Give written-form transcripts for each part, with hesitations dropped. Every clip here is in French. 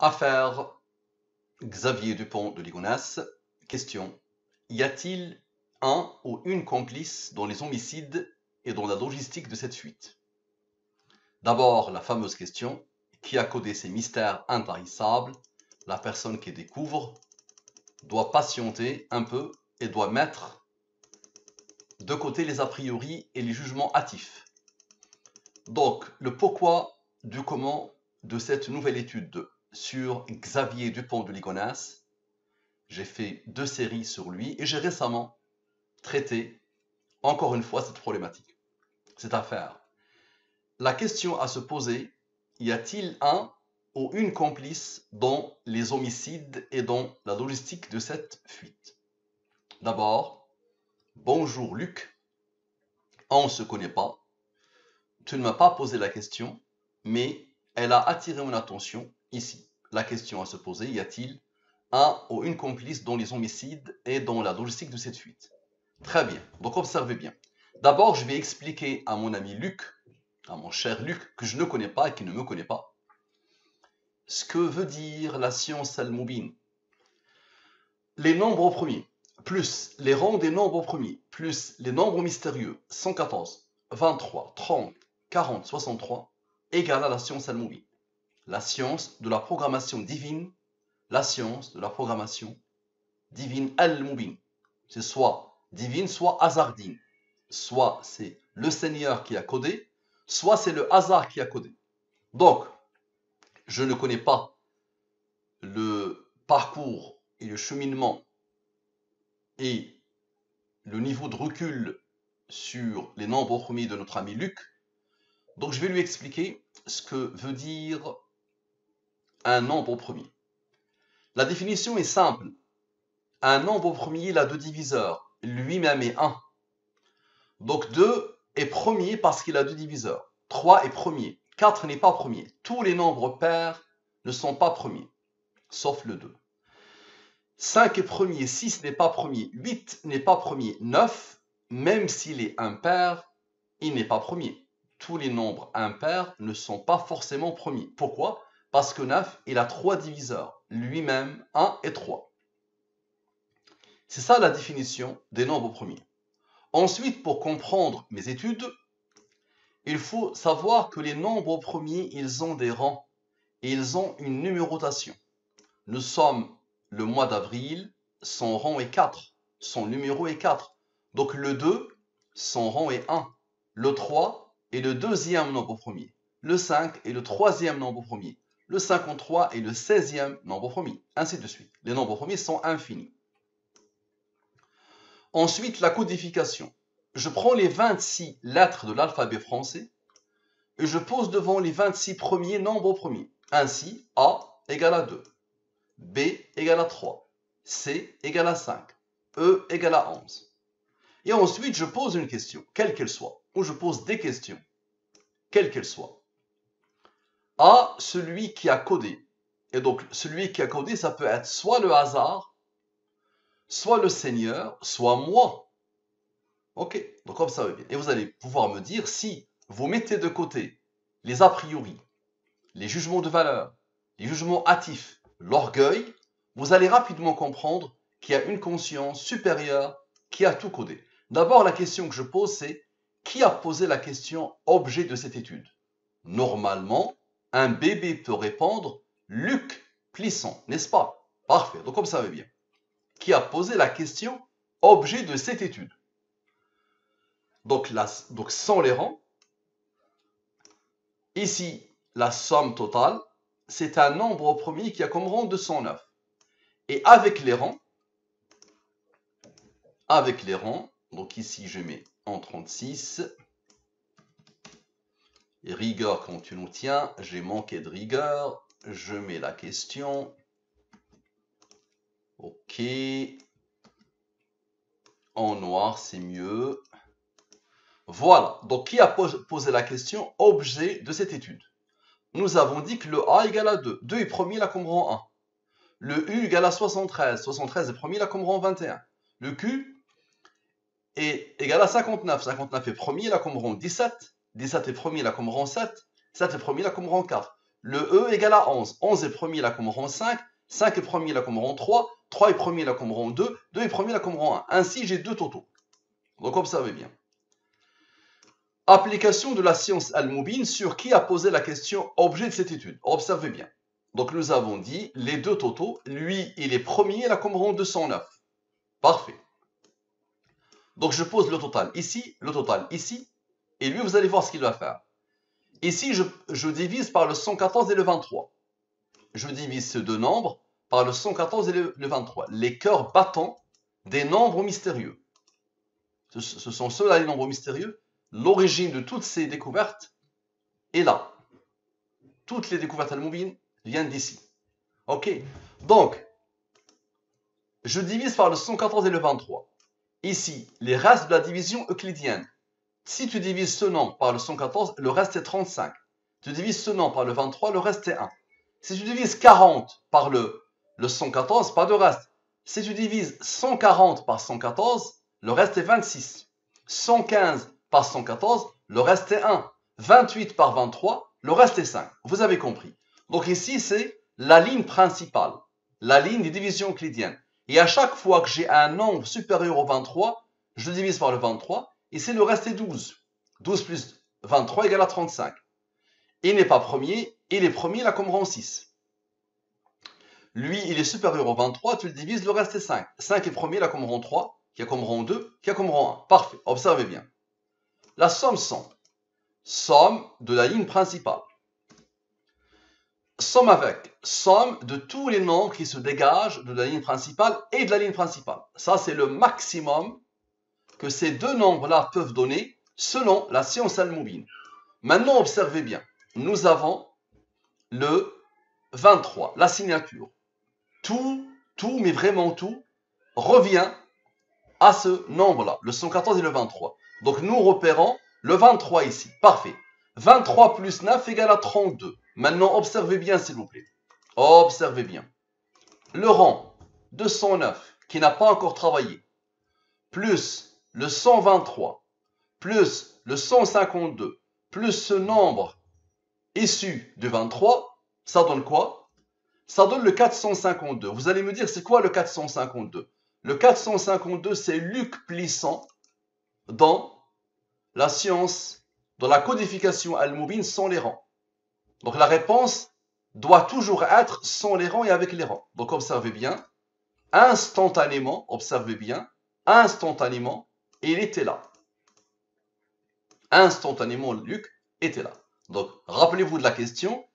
Affaire Xavier Dupont de Ligonnès. Question. Y a-t-il un ou une complice dans les homicides et dans la logistique de cette fuite? D'abord, la fameuse question. Qui a codé ces mystères intarissables? La personne qui découvre doit patienter un peu et doit mettre de côté les a priori et les jugements hâtifs. Donc, le pourquoi du comment de cette nouvelle étude sur Xavier Dupont de Ligonnès. J'ai fait 2 séries sur lui et j'ai récemment traité encore une fois cette problématique, cette affaire. La question à se poser, y a-t-il un ou une complice dans les homicides et dans la logistique de cette fuite? D'abord, bonjour Luc, on ne se connaît pas. Tu ne m'as pas posé la question, mais elle a attiré mon attention ici. La question à se poser, y a-t-il un ou une complice dans les homicides et dans la logistique de cette fuite? Très bien, donc observez bien. D'abord, je vais expliquer à mon ami Luc, à mon cher Luc, que je ne connais pas et qui ne me connaît pas, ce que veut dire la science al-Moubin. Les nombres premiers, plus les rangs des nombres premiers, plus les nombres mystérieux, 114, 23, 30, 40, 63, égale à la science al-Moubin. La science de la programmation divine, la science de la programmation divine al-Moubin. C'est soit divine, soit hasardine. Soit c'est le Seigneur qui a codé, soit c'est le hasard qui a codé. Donc, je ne connais pas le parcours et le cheminement et le niveau de recul sur les nombres premiers de notre ami Luc. Donc, je vais lui expliquer ce que veut dire un nombre premier. La définition est simple. Un nombre premier, il a 2 diviseurs. Lui-même est 1. Donc 2 est premier parce qu'il a 2 diviseurs. 3 est premier. 4 n'est pas premier. Tous les nombres pairs ne sont pas premiers, sauf le 2. 5 est premier, 6 n'est pas premier, 8 n'est pas premier, 9, même s'il est impair, il n'est pas premier. Tous les nombres impairs ne sont pas forcément premiers. Pourquoi? Parce que 9, il a 3 diviseurs, lui-même 1 et 3. C'est ça la définition des nombres premiers. Ensuite, pour comprendre mes études, il faut savoir que les nombres premiers, ils ont des rangs et ils ont une numérotation. Nous sommes le mois d'avril, son rang est 4, son numéro est 4. Donc le 2, son rang est 1. Le 3 est le deuxième nombre premier. Le 5 est le troisième nombre premier. Le 53 est le 16e nombre premier. Ainsi de suite. Les nombres premiers sont infinis. Ensuite, la codification. Je prends les 26 lettres de l'alphabet français et je pose devant les 26 premiers nombres premiers. Ainsi, A égale à 2, B égale à 3, C égale à 5, E égale à 11. Et ensuite, je pose une question, quelle qu'elle soit, ou je pose des questions, quelles qu'elles soient, à celui qui a codé. Et donc, celui qui a codé, ça peut être soit le hasard, soit le Seigneur, soit moi. Ok, donc comme ça va bien. Et vous allez pouvoir me dire si vous mettez de côté les a priori, les jugements de valeur, les jugements hâtifs, l'orgueil, vous allez rapidement comprendre qu'il y a une conscience supérieure qui a tout codé. D'abord, la question que je pose, c'est qui a posé la question objet de cette étude? Normalement, un bébé peut répondre Luc Plisson, n'est-ce pas? Parfait, donc comme ça va bien. Qui a posé la question objet de cette étude? Donc sans les rangs, ici, la somme totale, c'est un nombre premier qui a comme rang 209. Et avec les rangs, donc ici je mets en 36, et rigueur quand tu nous tiens, j'ai manqué de rigueur, je mets la question, ok, en noir c'est mieux. Voilà, donc qui a posé la question objet de cette étude? Nous avons dit que le A égale à 2. 2 est premier, il a comme rang 1. Le U égale à 73. 73 est premier, il a comme rang 21. Le Q est égal à 59. 59 est premier, il a comme rang 17. 17 est premier, il a comme rang 7. 7 est premier, il a comme rang 4. Le E égale à 11. 11 est premier là comme rang 5. 5 est premier là comme rang 3. 3 est premier là comme rang 2. 2 est premier là comme rang 1. Ainsi, j'ai deux totaux. Donc, observez bien. Application de la science al-Mubin sur qui a posé la question objet de cette étude. Observez bien. Donc, nous avons dit les deux totaux. Lui, il est premier là comme rang 209. Parfait. Donc, je pose le total ici, le total ici. Et lui, vous allez voir ce qu'il va faire. Ici, je divise par le 114 et le 23. Je divise ces deux nombres par le 114 et le 23. Les cœurs battants des nombres mystérieux. Ce sont ceux-là les nombres mystérieux. L'origine de toutes ces découvertes est là. Toutes les découvertes al-Mubin viennent d'ici. Ok. Donc, je divise par le 114 et le 23. Ici, les restes de la division euclidienne. Si tu divises ce nombre par le 114, le reste est 35. Tu divises ce nombre par le 23, le reste est 1. Si tu divises 40 par le 114, pas de reste. Si tu divises 140 par 114, le reste est 26. 115 par 114, le reste est 1. 28 par 23, le reste est 5. Vous avez compris. Donc ici, c'est la ligne principale, la ligne des divisions euclidiennes. Et à chaque fois que j'ai un nombre supérieur au 23, je le divise par le 23. Ici, le reste est 12. 12 plus 23 égale à 35. Il n'est pas premier, il est premier là comme rang 6. Lui, il est supérieur au 23, tu le divises, le reste est 5. 5 est premier là comme rang 3, qui a comme rang 2, qui a comme rang 1. Parfait, observez bien. La somme 100. Somme de la ligne principale. Somme avec somme de tous les nombres qui se dégagent de la ligne principale et de la ligne principale. Ça, c'est le maximum que ces deux nombres-là peuvent donner selon la science al-Mubin. Maintenant, observez bien. Nous avons le 23, la signature. Tout, mais vraiment tout, revient à ce nombre-là, le 114 et le 23. Donc, nous repérons le 23 ici. Parfait. 23 plus 9 égale à 32. Maintenant, observez bien, s'il vous plaît. Observez bien. Le rang 209, qui n'a pas encore travaillé, plus le 123, plus le 152, plus ce nombre issu de 23, ça donne quoi? Ça donne le 452. Vous allez me dire, c'est quoi le 452? Le 452, c'est Luc Plisson dans la science, dans la codification al-Mubin sans les rangs. Donc la réponse doit toujours être sans les rangs et avec les rangs. Donc observez bien, instantanément, observez bien, instantanément, il était là. Instantanément, Luc était là. Donc rappelez-vous de la question.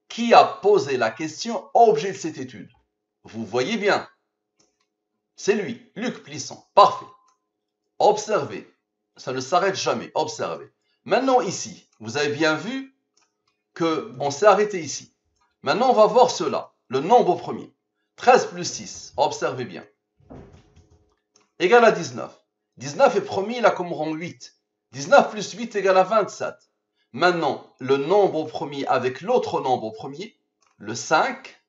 Qui a posé la question objet de cette étude? Vous voyez bien. C'est lui, Luc Plisson. Parfait. Observez. Ça ne s'arrête jamais. Observez. Maintenant ici, vous avez bien vu qu'on s'est arrêté ici. Maintenant, on va voir cela. Le nombre premier. 13 plus 6. Observez bien. Égale à 19. 19 est premier, il a comme rang 8. 19 plus 8 égale à 27. Maintenant, le nombre premier avec l'autre nombre premier, le 5.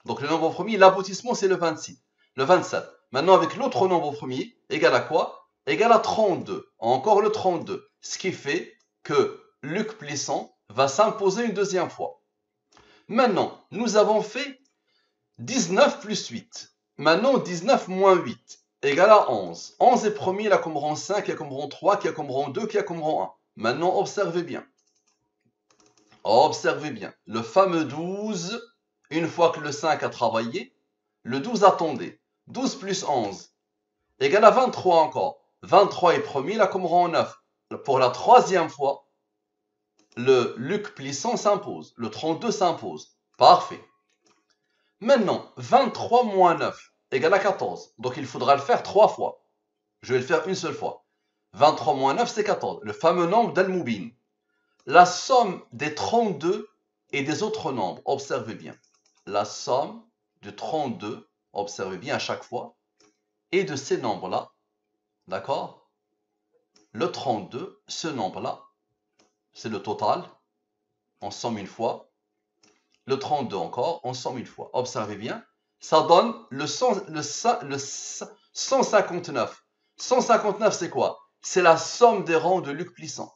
Donc le nombre premier, l'aboutissement, c'est le 26. Le 27. Maintenant, avec l'autre nombre premier, égal à quoi? Égal à 32. Encore le 32. Ce qui fait que Luc Plisson va s'imposer une deuxième fois. Maintenant, nous avons fait 19 plus 8. Maintenant, 19 moins 8 égale à 11. 11 est premier, il a comme rang 5, qui a comme rang 3, qui a comme rang 2, qui a comme rang 1. Maintenant, observez bien. Observez bien. Le fameux 12, une fois que le 5 a travaillé, le 12 attendez. 12 plus 11 égale à 23 encore. 23 est premier, il a comme rang 9. Pour la troisième fois, le Luc Plisson s'impose. Le 32 s'impose. Parfait. Maintenant, 23 moins 9 égale à 14. Donc, il faudra le faire 3 fois. Je vais le faire une seule fois. 23 moins 9, c'est 14. Le fameux nombre d'Al-Mubin. La somme des 32 et des autres nombres. Observez bien. La somme de 32, observez bien à chaque fois, et de ces nombres-là. D'accord? Le 32, ce nombre-là, c'est le total. On somme une fois. Le 32 encore, on somme une fois. Observez bien. Ça donne le 159. 159, c'est quoi? C'est la somme des rangs de Luc Plisson.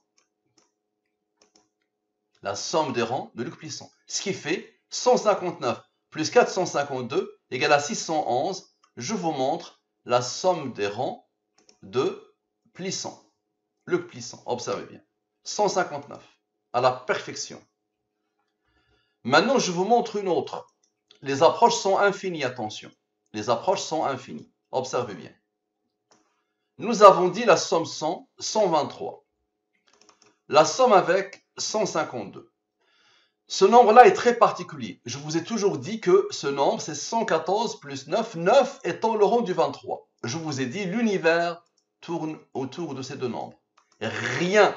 La somme des rangs de Luc Plisson. Ce qui fait 159 plus 452 égale à 611. Je vous montre la somme des rangs de Plisson. Le Plisson, observez bien. 159, à la perfection. Maintenant, je vous montre une autre. Les approches sont infinies, attention. Les approches sont infinies. Observez bien. Nous avons dit la somme 100, 123. La somme avec 152. Ce nombre-là est très particulier. Je vous ai toujours dit que ce nombre, c'est 114 plus 9, 9 étant le rang du 23. Je vous ai dit, l'univers tourne autour de ces deux nombres. Rien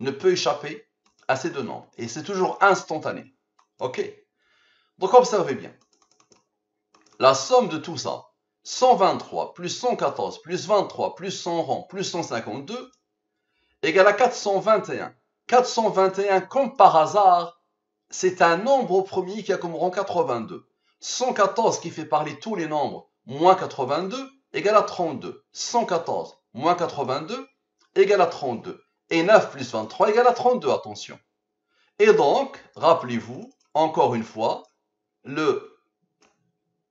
ne peut échapper à ces deux nombres. Et c'est toujours instantané. Ok? Donc observez bien. La somme de tout ça, 123 plus 114 plus 23 plus 100 rangs plus 152, égale à 421. 421, comme par hasard, c'est un nombre au premier qui a comme rang 82. 114 qui fait parler tous les nombres, moins 82, égale à 32. 114 moins 82, égale à 32. Et 9 plus 23 égale à 32, attention. Et donc, rappelez-vous, encore une fois, le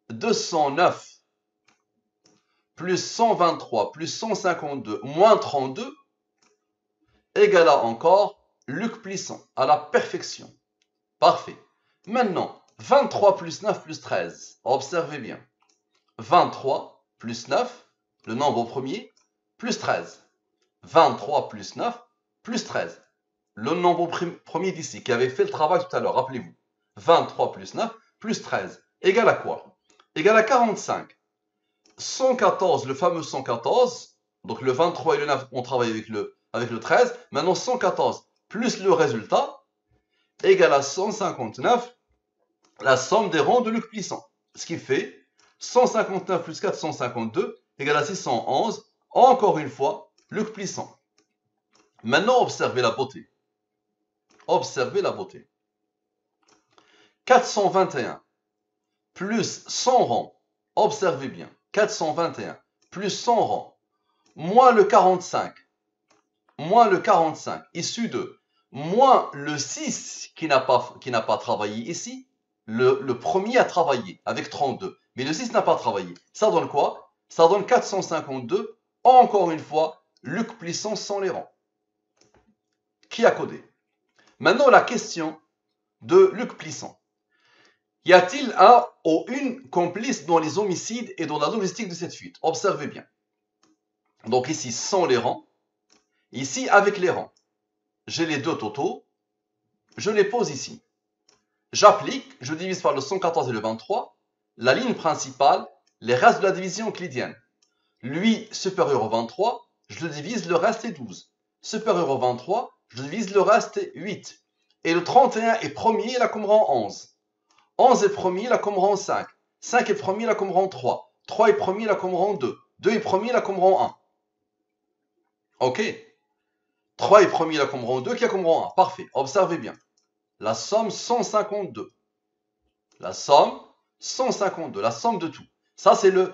209 plus 123 plus 152 moins 32 égale à encore Luc Plisson, à la perfection. Parfait. Maintenant, 23 plus 9 plus 13. Observez bien. 23 plus 9, le nombre au premier, plus 13. 23 plus 9 plus 13. Le nombre premier d'ici, qui avait fait le travail tout à l'heure, rappelez-vous. 23 plus 9 plus 13. Égale à quoi? Égale à 45. 114, le fameux 114, donc le 23 et le 9, on travaille avec le 13. Maintenant, 114 plus le résultat égale à 159, la somme des rangs de Luc Plisson. Ce qui fait 159 plus 452 égale à 611. Encore une fois, Luc Plisson. Maintenant, observez la beauté. Observez la beauté. 421 plus 100 rangs. Observez bien. 421 plus 100 rangs, moins le 45, issu de, moins le 6 qui n'a pas travaillé ici, le premier a travaillé avec 32, mais le 6 n'a pas travaillé. Ça donne quoi? Ça donne 452, encore une fois, Luc Plisson sans les rangs. Qui a codé? Maintenant, la question de Luc Plisson. Y a-t-il un ou une complice dans les homicides et dans la logistique de cette fuite? Observez bien. Donc ici, sans les rangs. Ici, avec les rangs. J'ai les deux totaux. Je les pose ici. J'applique, je divise par le 114 et le 23. La ligne principale, les restes de la division euclidienne. Lui, supérieur au 23, je le divise, le reste est 12. Supérieur au 23, je divise, le reste est 8. Et le 31 est premier, il a comme rang 11. 11 est premier, il a comme rang 5. 5 est premier, il a comme rang 3. 3 est premier, il a comme rang 2. 2 est premier, il a comme rang 1. Ok. 3 est premier, il a comme rang 2, qui a comme rang 1. Parfait. Observez bien. La somme 152. La somme 152. La somme de tout. Ça, c'est le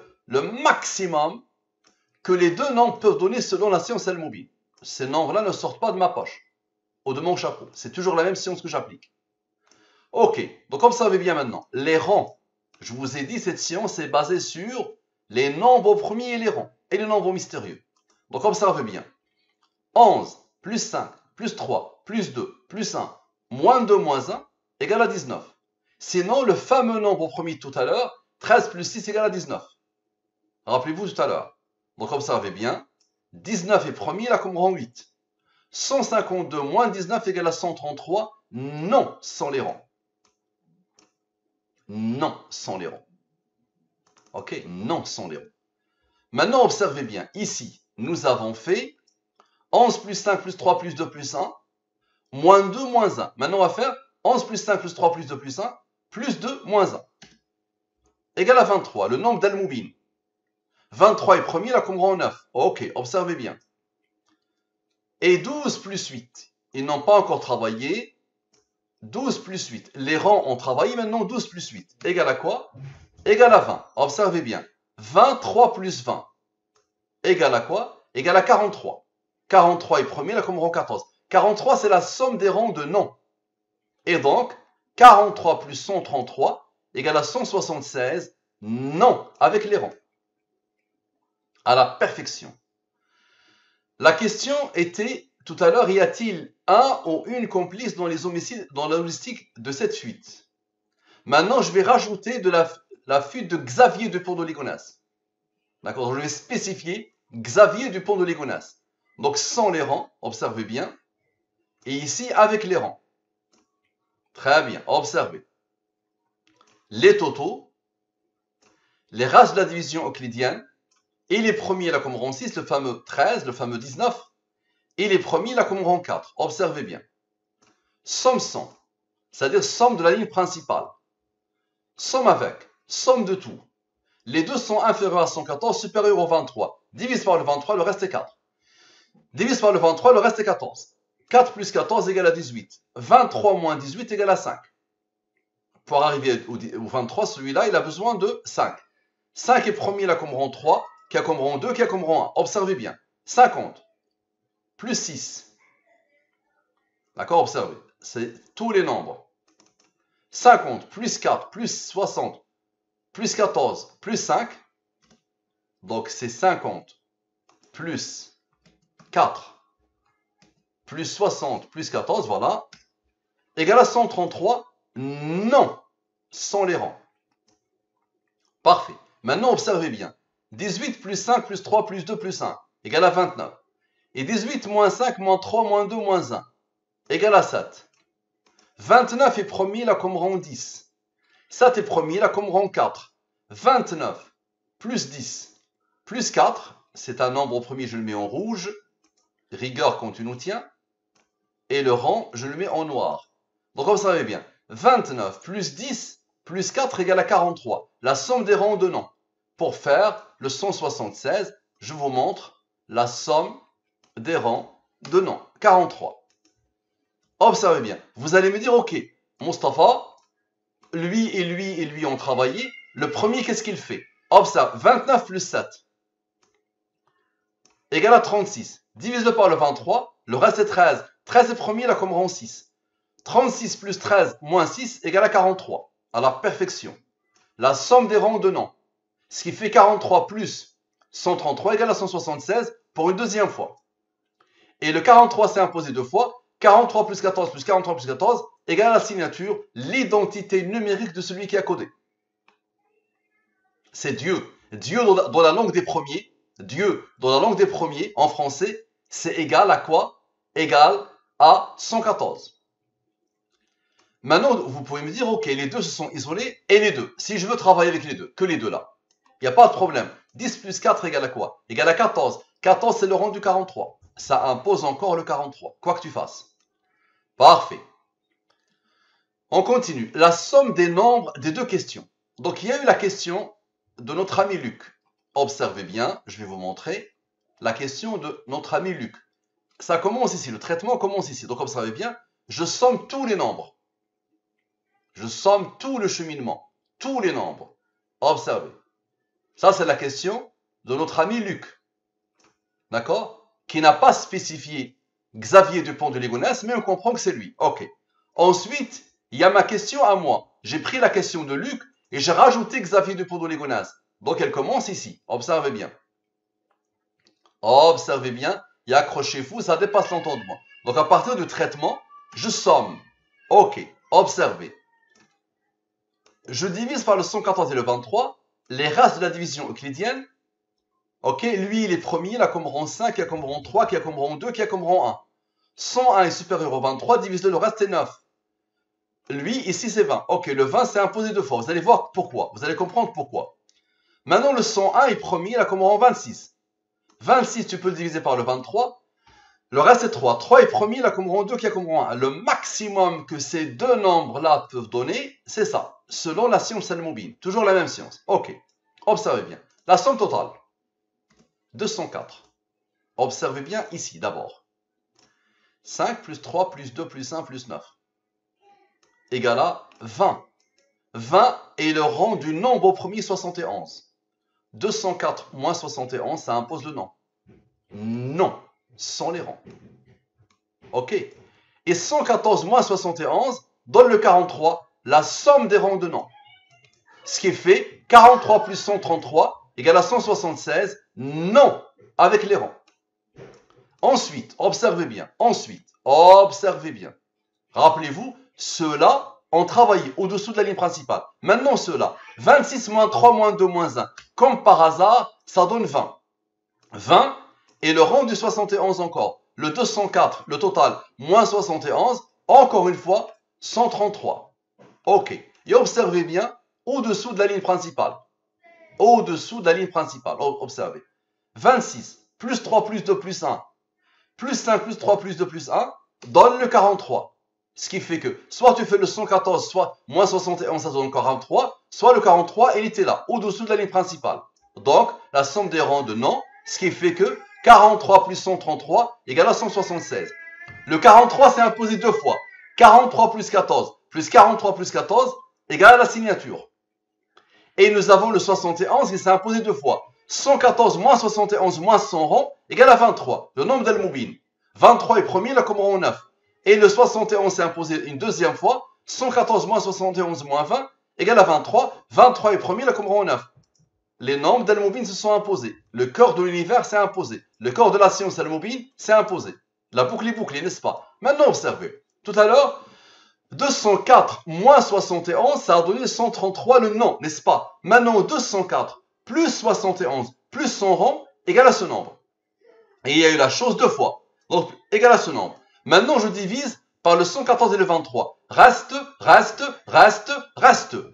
maximum que les deux nombres peuvent donner selon la science L-mobile. Ces nombres-là ne sortent pas de ma poche ou de mon chapeau. C'est toujours la même science que j'applique. Ok, donc observez bien maintenant. Les rangs, je vous ai dit, cette science est basée sur les nombres au premier et les rangs, et les nombres mystérieux. Donc observez bien. 11 plus 5 plus 3 plus 2 plus 1 moins 2 moins 1 égale à 19. Sinon, le fameux nombre au premier tout à l'heure, 13 plus 6 égale à 19. Rappelez-vous tout à l'heure. Donc observez bien. 19 est premier, il a comme rang 8. 152 moins 19 égale à 133. Non, sans les rangs. Non, sans les rangs. Ok, non, sans les rangs. Maintenant, observez bien. Ici, nous avons fait 11 plus 5 plus 3 plus 2 plus 1, moins 2 moins 1. Maintenant, on va faire 11 plus 5 plus 3 plus 2 plus 1, plus 2 moins 1. Égale à 23, le nombre d'Al-Moubin. 23 est premier, là, comme rang 9. Ok, observez bien. Et 12 plus 8. Ils n'ont pas encore travaillé. 12 plus 8. Les rangs ont travaillé, maintenant 12 plus 8. Égale à quoi? Égale à 20. Observez bien. 23 plus 20. Égale à quoi? Égale à 43. 43 est premier, là comme rang 14. 43, c'est la somme des rangs de non. Et donc, 43 plus 133 égale à 176. Non, avec les rangs. À la perfection. La question était, tout à l'heure, y a-t-il un ou une complice dans les homicides, dans la logistique de cette fuite? Maintenant, je vais rajouter de la fuite de Xavier Dupont de Ligonnès. D'accord? Je vais spécifier Xavier Dupont de Ligonnès. Donc, sans les rangs, observez bien. Et ici, avec les rangs. Très bien, observez. Les totaux, les races de la division euclidienne, et les premiers là comme rang 6, le fameux 13, le fameux 19, et les premiers là comme rang 4. Observez bien. Somme 100, c'est-à-dire somme de la ligne principale. Somme avec, somme de tout. Les deux sont inférieurs à 114, supérieurs au 23. Divise par le 23, le reste est 4. Divise par le 23, le reste est 14. 4 plus 14 égale à 18. 23 moins 18 égale à 5. Pour arriver au 23, celui-là, il a besoin de 5. 5 est premier là comme rang 3, qui a comme rang 2, qui a comme rang 1. Observez bien. 50 plus 6. D'accord, observez. C'est tous les nombres. 50 plus 4 plus 60 plus 14 plus 5. Donc c'est 50 plus 4 plus 60 plus 14, voilà. Égale à 133. Non, sans les rangs. Parfait. Maintenant, observez bien. 18 plus 5 plus 3 plus 2 plus 1 égale à 29. Et 18 moins 5 moins 3 moins 2 moins 1 égale à 7. 29 est premier là comme rang 10. 7 est premier là comme rang 4. 29 plus 10 plus 4, c'est un nombre au premier, je le mets en rouge. Rigueur quand tu nous tiens. Et le rang, je le mets en noir. Donc observez bien. 29 plus 10 plus 4 égale à 43. La somme des rangs de noms. Pour faire le 176, je vous montre la somme des rangs de noms. 43. Observez bien. Vous allez me dire, ok, Mustapha, lui et lui et lui ont travaillé. Le premier, qu'est-ce qu'il fait? Observe, 29 plus 7 égale à 36. Divise-le par le 23, le reste est 13. 13 est premier, là comme rang 6. 36 plus 13 moins 6 égale à 43. À la perfection. La somme des rangs de noms. Ce qui fait 43 plus 133 égale à 176 pour une deuxième fois. Et le 43 s'est imposé deux fois. 43 plus 14 plus 43 plus 14 égale à la signature, l'identité numérique de celui qui a codé. C'est Dieu. Dieu dans la langue des premiers. Dieu dans la langue des premiers, en français, c'est égal à quoi? Égal à 114. Maintenant, vous pouvez me dire, ok, les deux se sont isolés, et les deux. Si je veux travailler avec les deux, que les deux là, il n'y a pas de problème. 10 plus 4 égale à quoi? Égale à 14. 14, c'est le rang du 43. Ça impose encore le 43, quoi que tu fasses. Parfait. On continue. La somme des nombres des deux questions. Donc, il y a eu la question de notre ami Luc. Observez bien, je vais vous montrer la question de notre ami Luc. Ça commence ici, le traitement commence ici. Donc, observez bien, je somme tous les nombres. Je somme tout le cheminement, tous les nombres. Observez. Ça, c'est la question de notre ami Luc. D'accord? Qui n'a pas spécifié Xavier Dupont de Ligonnès, mais on comprend que c'est lui. Ok. Ensuite, il y a ma question à moi. J'ai pris la question de Luc et j'ai rajouté Xavier Dupont de Ligonnès. Donc, elle commence ici. Observez bien. Observez bien et accrochez-vous, ça dépasse l'entendement. Donc, à partir du traitement, je somme. Ok. Observez. Je divise par le 114 et le 23 les races de la division euclidienne. Ok, lui, il est premier, il a comme rang 5, il a comme rang 3, qui a comme rang 2, qui a comme rang 1. 101 est supérieur au 23, divise-le, le reste est 9. Lui, ici, c'est 20. Ok, le 20, c'est imposé deux fois. Vous allez voir pourquoi. Vous allez comprendre pourquoi. Maintenant, le 101 est premier, il a comme rang 26. 26, tu peux le diviser par le 23. Le reste est 3. 3 est premier, il a comme rang 2, qui a comme rang 1. Le maximum que ces deux nombres-là peuvent donner, c'est ça. Selon la science Al-Mubin. Toujours la même science. Ok. Observez bien. La somme totale. 204. Observez bien ici d'abord. 5 plus 3 plus 2 plus 1 plus 9 égale à 20. 20 est le rang du nombre au premier 71. 204 moins 71, ça impose le nom. Non, sans les rangs. Ok. Et 114 moins 71, donne le 43, la somme des rangs de non. Ce qui fait 43 plus 133 égale à 176, non, avec les rangs. Ensuite, observez bien, rappelez-vous, ceux-là ont travaillé au-dessous de la ligne principale. Maintenant, ceux-là, 26 moins 3 moins 2 moins 1, comme par hasard, ça donne 20. 20 et le rang du 71 encore. Le 204, le total, moins 71, encore une fois, 133. Ok. Et observez bien, au-dessous de la ligne principale. Observez. 26, plus 3, plus 2, plus 1, plus 5, plus 3, plus 2, plus 1, donne le 43. Ce qui fait que, soit tu fais le 114, soit moins 71, ça donne 43, soit le 43, il était là, au-dessous de la ligne principale. Donc, la somme des rangs de non, ce qui fait que 43 plus 133 égale à 176. Le 43 s'est imposé deux fois. 43 plus 14 plus 43 plus 14 égale à la signature. Et nous avons le 71 qui s'est imposé deux fois. 114 moins 71 moins 100 rangs égale à 23. Le nombre d'Al-Moubin. 23 est premier, là comme rang 9. Et le 71 s'est imposé une deuxième fois. 114 moins 71 moins 20 égale à 23. 23 est premier, là comme rang 9. Les nombres d'Al-Moubin se sont imposés. Le cœur de l'univers s'est imposé. Le corps de la science Al-Moubin s'est imposé. La boucle est bouclée, n'est-ce pas? Maintenant, observez. Tout à l'heure, 204 moins 71, ça a donné 133 le non, n'est-ce pas? Maintenant, 204 plus 71 plus son rang égale à ce nombre. Et il y a eu la chose deux fois. Donc, égale à ce nombre. Maintenant, je divise par le 114 et le 23. Reste.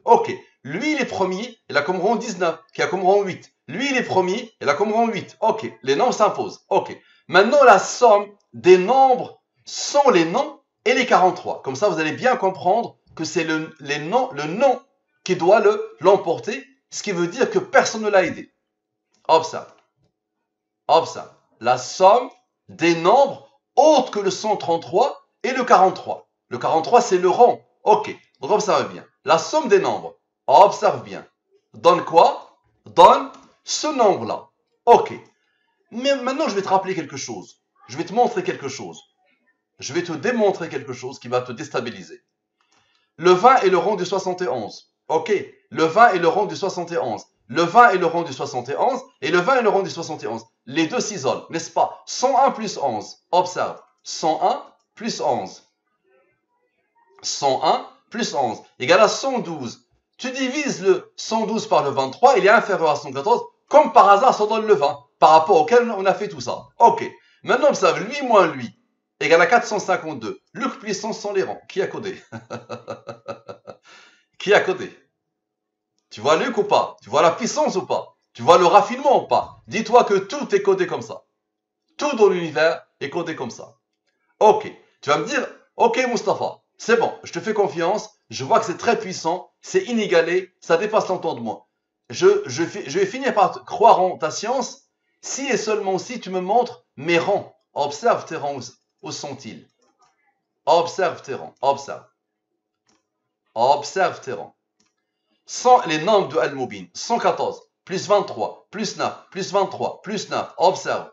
Ok. Lui, il est premier, il a comme rang 19, qui a comme rang 8. Lui, il est premier, il a comme rang 8. Ok. Les nombres s'imposent. Ok. Maintenant, la somme des nombres sont les noms et les 43. Comme ça, vous allez bien comprendre que c'est le nom qui doit l'emporter, ce qui veut dire que personne ne l'a aidé. Observe. La somme des nombres autres que le 133 et le 43. Le 43, c'est le rang. Ok. Donc, observe bien. La somme des nombres, observe bien, donne quoi? Donne ce nombre-là. Ok. Mais maintenant, je vais te rappeler quelque chose. Je vais te montrer quelque chose. Je vais te démontrer quelque chose qui va te déstabiliser. Le 20 est le rang du 71. Ok. Le 20 est le rang du 71. Le 20 est le rang du 71 et le 20 est le rang du 71. Les deux s'isolent, n'est-ce pas? 101 plus 11. Observe. 101 plus 11. 101 plus 11 égale à 112. Tu divises le 112 par le 23, il est inférieur à 114. Comme par hasard, ça donne le 20, par rapport auquel on a fait tout ça. Ok. Maintenant, observe, lui moins lui égale à 452. Luc puissance sans les rangs. Qui a codé? Qui a codé? Tu vois Luc ou pas? Tu vois la puissance ou pas? Tu vois le raffinement ou pas? Dis-toi que tout est codé comme ça. Tout dans l'univers est codé comme ça. Ok. Tu vas me dire, ok Mustapha, c'est bon, je te fais confiance, je vois que c'est très puissant, c'est inégalé, ça dépasse l'entendement. Je vais finir par croire en ta science si et seulement si tu me montres mes rangs. Observe tes rangs, où sont-ils? Observe tes rangs, observe. Observe tes rangs. Les nombres de Al-Moubin, 114, plus 23, plus 9, plus 23, plus 9, observe.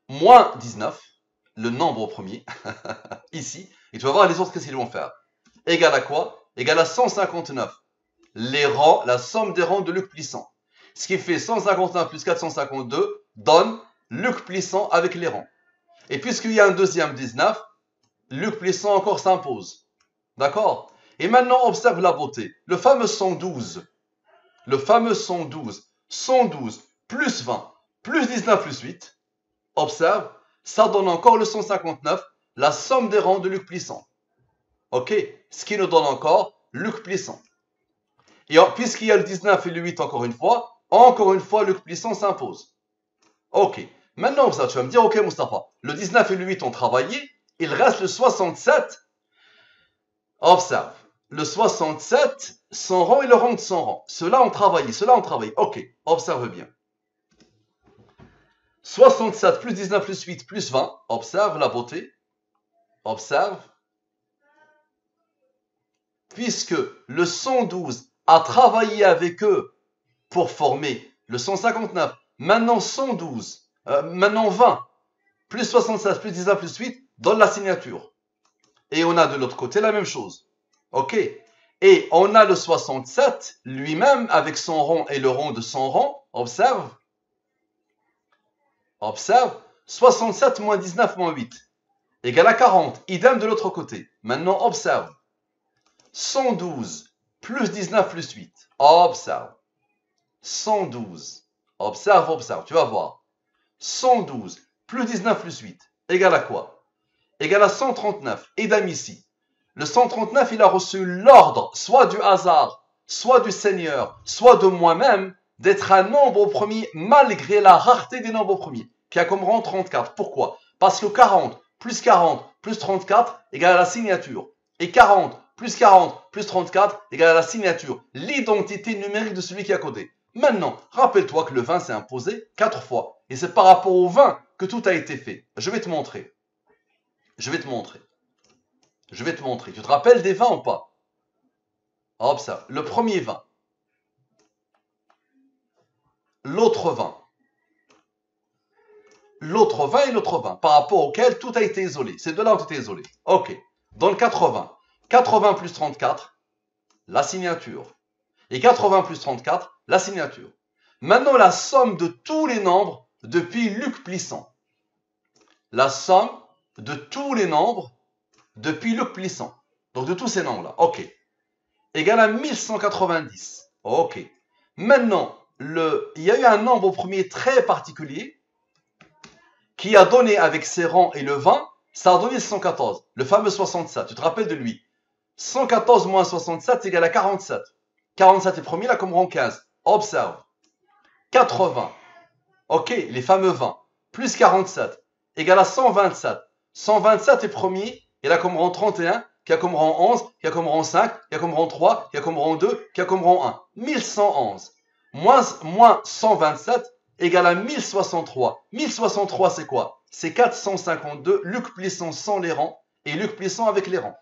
Moins 19, le nombre au premier, ici, et tu vas voir les autres qu'est-ce qu'ils vont faire. Égal à quoi? Égal à 159. Les rangs, la somme des rangs de Luc Plissant. Ce qui fait 159 plus 452 donne Luc Plissant avec les rangs. Et puisqu'il y a un deuxième 19, Luc Plissant encore s'impose. D'accord? Et maintenant, observe la beauté. Le fameux 112. 112 plus 20 plus 19 plus 8. Observe, ça donne encore le 159, la somme des rangs de Luc Plissant. Ok? Ce qui nous donne encore Luc Plissant. Et puisqu'il y a le 19 et le 8 encore une fois, Luc Plissant s'impose. Ok. Maintenant, ça, tu vas me dire, ok Mustapha, le 19 et le 8 ont travaillé, il reste le 67. Observe. Le 67, 100 rangs et le rang de 100 rangs. Ceux-là ont travaillé. Ok, observe bien. 67 plus 19 plus 8 plus 20. Observe la beauté. Observe. Puisque le 112 a travaillé avec eux pour former le 159. Maintenant 20 plus 67 plus 19 plus 8 donne la signature. Et on a de l'autre côté la même chose. OK? Et on a le 67 lui-même avec son rond et le rond de son rond. Observe. Observe. 67 moins 19 moins 8 égale à 40. Idem de l'autre côté. Maintenant, observe. 112 plus 19 plus 8. Observe. 112. Observe, observe. Tu vas voir. 112 plus 19 plus 8 égale à quoi? Égale à 139. Idem ici. Le 139, il a reçu l'ordre, soit du hasard, soit du Seigneur, soit de moi-même, d'être un nombre au premier malgré la rareté des nombres au premier, qui a comme rang 34. Pourquoi? Parce que 40 plus 34 égale à la signature. Et 40 plus 34 égale à la signature, l'identité numérique de celui qui a codé. Maintenant, rappelle-toi que le 20 s'est imposé 4 fois. Et c'est par rapport au 20 que tout a été fait. Je vais te montrer. Je vais te montrer. Tu te rappelles des 20 ou pas? Observe. Le premier 20. L'autre 20. L'autre 20 et l'autre 20. Par rapport auquel tout a été isolé. Ces deux-là ont été isolés. Ok. Dans le 80. 80 plus 34. La signature. Et 80 plus 34. La signature. Maintenant, la somme de tous les nombres depuis Luc Plisson. La somme de tous les nombres depuis Luc Plisson. Donc de tous ces nombres-là. Ok. Égale à 1190. Ok. Maintenant, il y a eu un nombre au premier très particulier qui a donné avec ses rangs et le 20, ça a donné 114. Le fameux 67. Tu te rappelles de lui? 114 moins 67 égale à 47. 47 est premier, là comme rang 15. Observe. 80. Ok, les fameux 20. Plus 47 égale à 127. 127 est premier, et là comme rang 31, qui a comme rang 11, qui a comme rang 5, qui a comme rang 3, qui a comme rang 2, qui a comme rang 1. 1111. Moins 127 égale à 1063. 1063 c'est quoi? C'est 452, Luc Plisson sans les rangs, et Luc Plisson avec les rangs.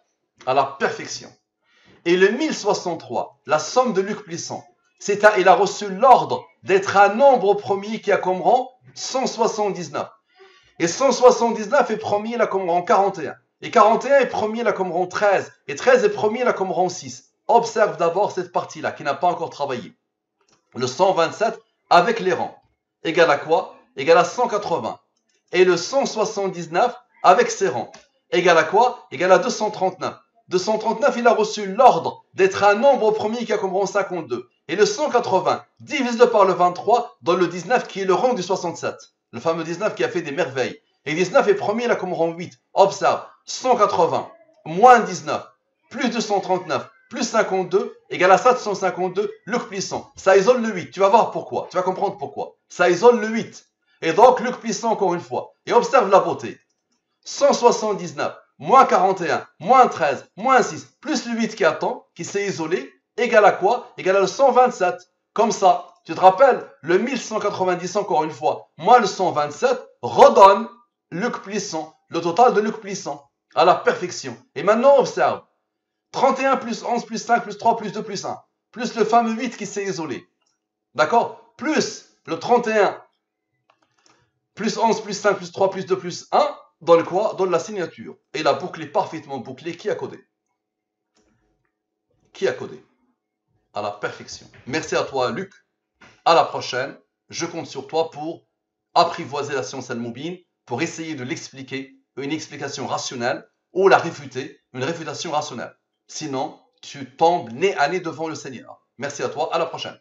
À la perfection. Et le 1063, la somme de Luc Plisson, il a reçu l'ordre d'être un nombre au premier qui a comme rang 179. Et 179 est premier, il a comme rang 41. Et 41 est premier, il a comme rang 13. Et 13 est premier, il a comme rang 6. Observe d'abord cette partie-là qui n'a pas encore travaillé. Le 127 avec les rangs. Égale à quoi? Égale à 180. Et le 179 avec ses rangs. Égale à quoi? Égale à 239. 239, il a reçu l'ordre d'être un nombre au premier qui a comme rang 52. Et le 180 divise par le 23 dans le 19 qui est le rang du 67. Le fameux 19 qui a fait des merveilles. Et 19 est premier, il a comme rang 8. Observe, 180 moins 19 plus 239 plus 52 égale à 752, Luc Plisson. Ça isole le 8. Tu vas voir pourquoi. Tu vas comprendre pourquoi. Ça isole le 8. Et donc, Luc Plisson encore une fois. Et observe la beauté. 179 moins 41 moins 13 moins 6 plus le 8 qui attend, qui s'est isolé, égale à quoi? Égale à le 127. Comme ça. Tu te rappelles, le 1190 encore une fois, moins le 127, redonne Luc Plisson, le total de Luc Plisson, à la perfection. Et maintenant, observe. 31 plus 11 plus 5 plus 3 plus 2 plus 1, plus le fameux 8 qui s'est isolé. D'accord? Plus le 31, plus 11 plus 5 plus 3 plus 2 plus 1, donne quoi? Donne la signature. Et la boucle est parfaitement bouclée. Qui a codé? Qui a codé? À la perfection. Merci à toi, Luc. À la prochaine. Je compte sur toi pour apprivoiser la science al-Moubine, pour essayer de l'expliquer, une explication rationnelle, ou la réfuter, une réfutation rationnelle. Sinon, tu tombes nez à nez devant le Seigneur. Merci à toi, à la prochaine.